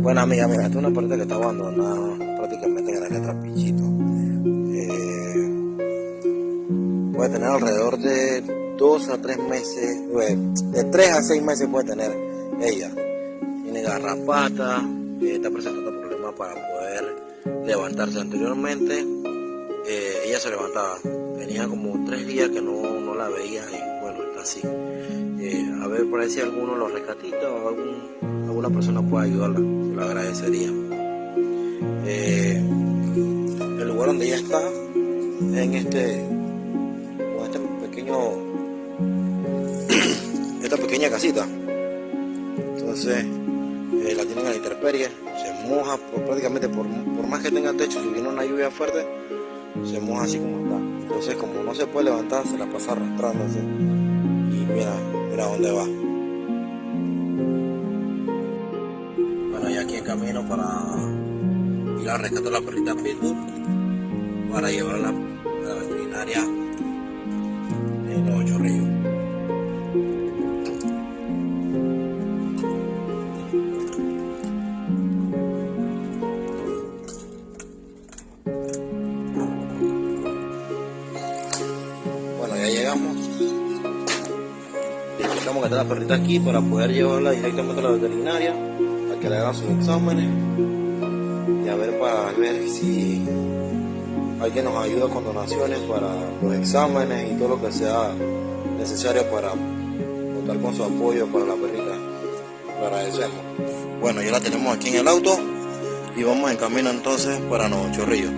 Bueno, amiga, mira, esta es una perrita que está abandonada prácticamente en el trapichito. Puede tener alrededor de 2 a 3 meses, de 3 a 6 meses puede tener ella. Tiene garrapata, está presentando problemas para poder levantarse. Anteriormente ella se levantaba, tenía como 3 días que no la veía y bueno, está así. A ver por ahí si alguno lo rescatita o alguna persona puede ayudarla, se lo agradecería. El lugar donde ella está, en este pequeño, esta pequeña casita. Entonces la tienen a la intemperie, se moja prácticamente por más que tenga techo, si viene una lluvia fuerte, se moja así como está. Entonces como no se puede levantar, se la pasa arrastrándose. Y mira dónde va. Bueno, ya aquí en camino para ir a rescatar la perrita Pitbull para llevarla a la veterinaria en Nuevo Chorrillos. Bueno, ya llegamos. Necesitamos que esté la perrita aquí para poder llevarla directamente a la veterinaria para que le hagan sus exámenes y para ver si alguien nos ayuda con donaciones para los exámenes y todo lo que sea necesario para contar con su apoyo para la perrita. Lo agradecemos. Bueno, ya la tenemos aquí en el auto y vamos en camino entonces para Nuevo Chorrillos.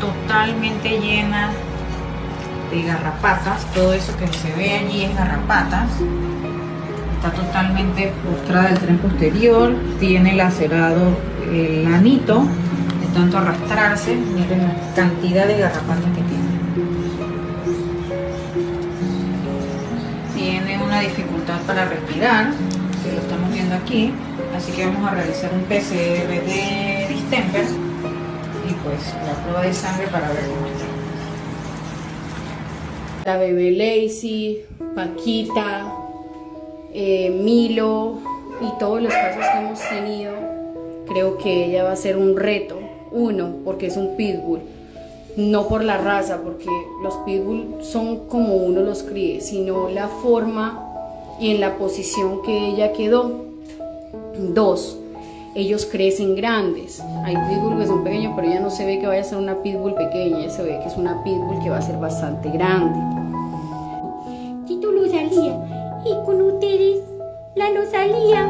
Totalmente llena de garrapatas, todo eso que se ve allí es garrapatas. Está totalmente postrada del tren posterior, tiene lacerado el anito de tanto arrastrarse. Miren la cantidad de garrapatas que tiene. Tiene una dificultad para respirar, que lo estamos viendo aquí, así que vamos a realizar un PCR de distemper y pues la prueba de sangre para ver cómo está. La bebé Lacey, Paquita, Milo y todos los casos que hemos tenido, creo que ella va a ser un reto. Uno, porque es un pitbull, no por la raza, porque los pitbull son como uno los críe, sino la forma y en la posición que ella quedó. Dos, ellos crecen grandes. Hay pitbull que son pequeños, pero ella no se ve que vaya a ser una pitbull pequeña, ella se ve que es una pitbull que va a ser bastante grande. Tito Rosalía, y con ustedes, la Rosalía.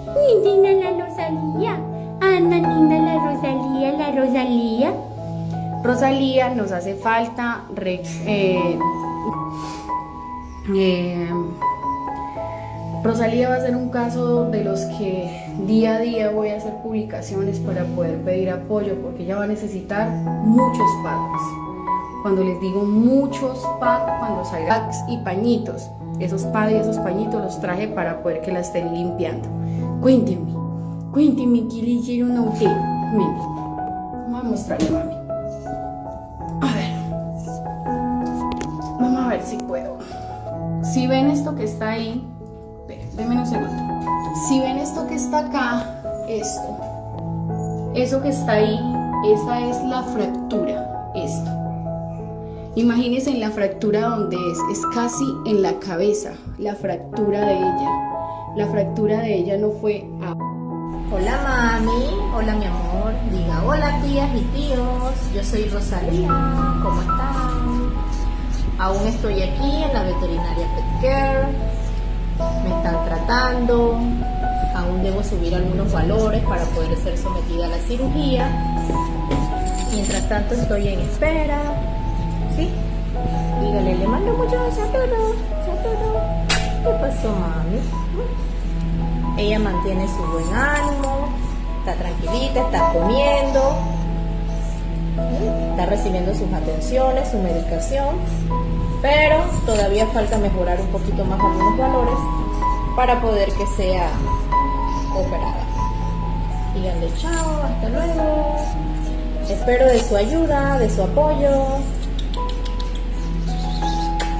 Muy linda la Rosalía. Anda linda la Rosalía, la Rosalía. Rosalía, nos hace falta Rosalía va a ser un caso de los que día a día voy a hacer publicaciones para poder pedir apoyo, porque ella va a necesitar muchos pads. Cuando les digo muchos pads, cuando salgan pads y pañitos, esos pads y esos pañitos los traje para poder que la estén limpiando. Cuéntenme qué le hicieron a usted. Miren, vamos a mostrarle, mami. A ver, vamos a ver si puedo. Si ven esto que está ahí, denme un segundo. Si ven esto que está acá, eso que está ahí, esa es la fractura, esto. Imagínense en la fractura donde es casi en la cabeza, la fractura de ella. La fractura de ella no fue Hola mami, hola mi amor, diga hola tías y tíos, yo soy Rosalía, ¿cómo están? Aún estoy aquí en la veterinaria Pet Care, me están tratando, aún debo subir algunos valores para poder ser sometida a la cirugía, mientras tanto estoy en espera, ¿sí? Dígale, le mando muchos saludos, saludos. ¿Qué pasó mami? Ella mantiene su buen ánimo, está tranquilita, está comiendo, está recibiendo sus atenciones, su medicación, pero todavía falta mejorar un poquito más algunos valores para poder que sea operada. Díganle chao, hasta luego. Espero de su ayuda, de su apoyo.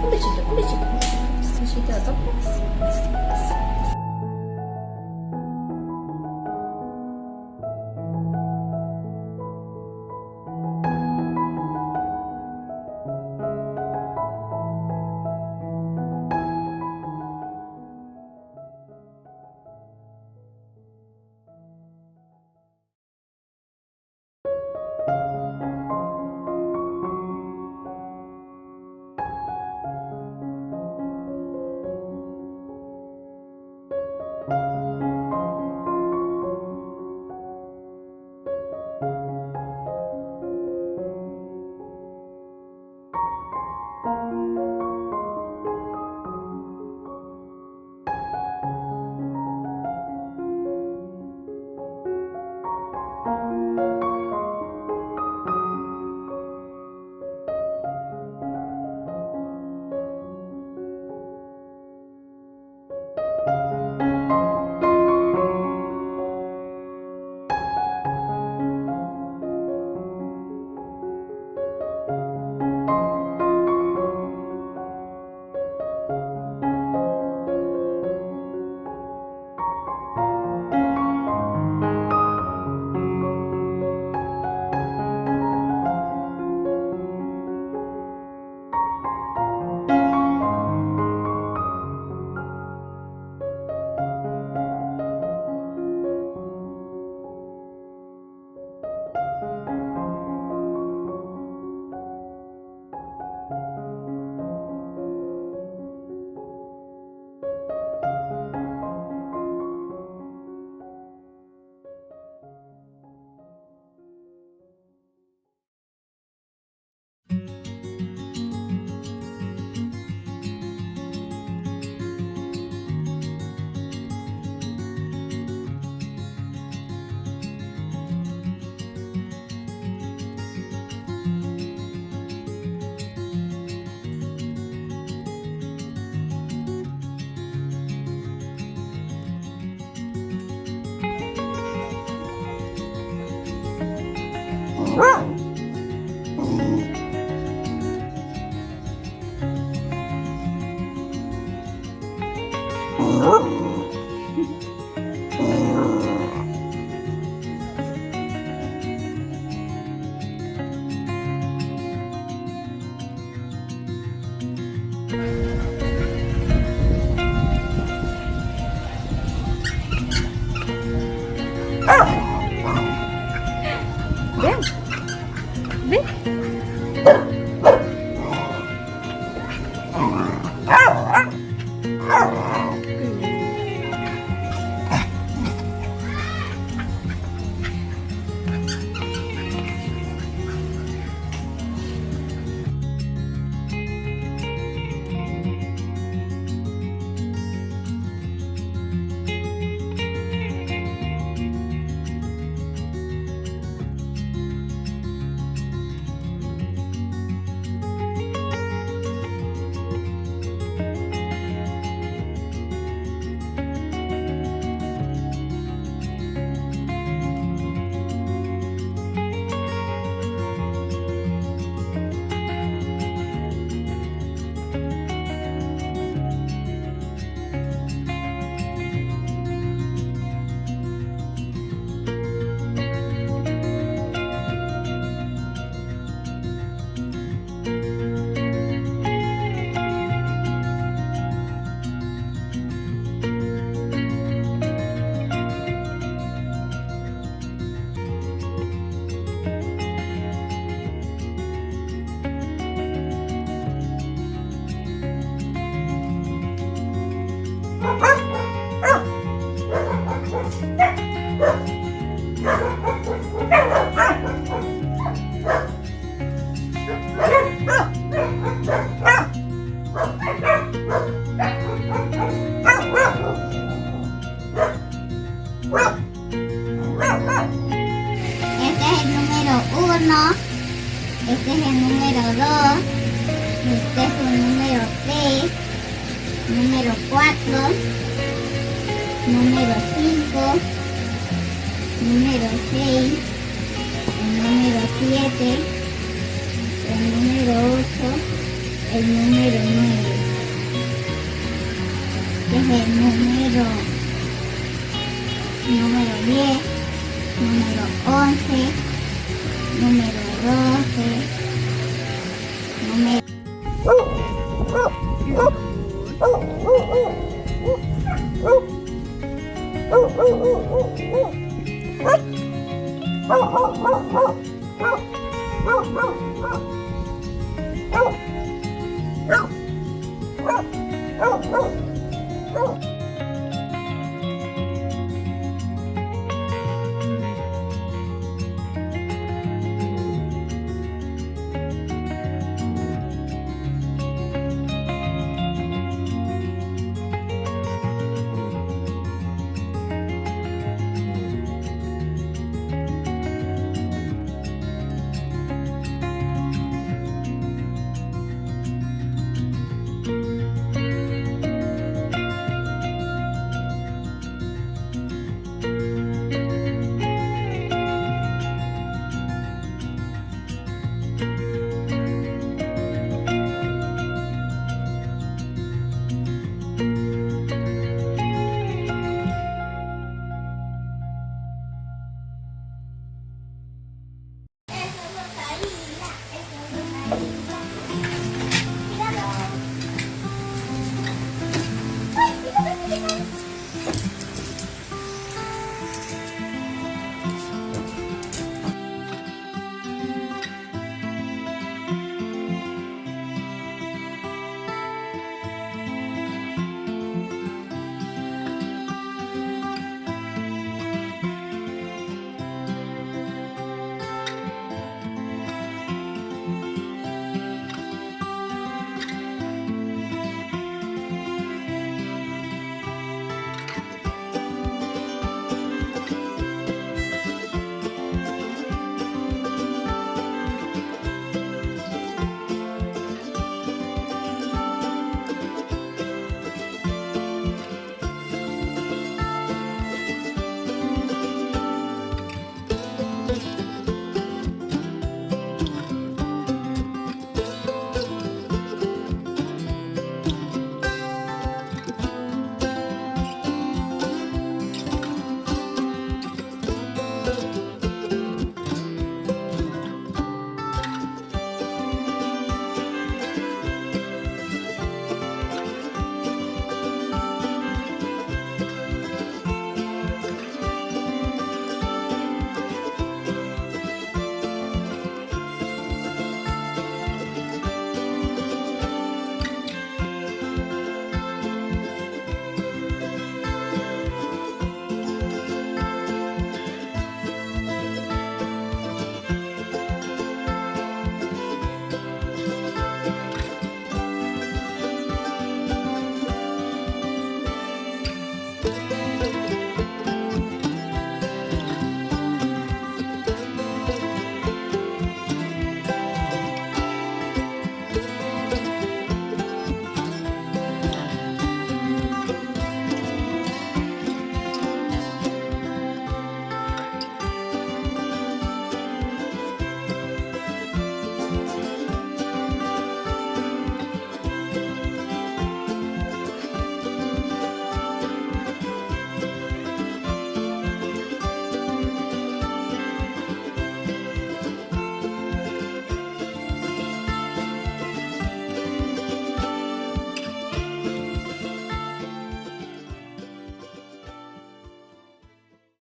Un besito, un besito, un besito de topo. Este es el número 1, este es el número 2, este es el número 3, número 4, número 5, número 6, el número 7, el número 8, el número 9. Este es el número 10, número 11, número 12, número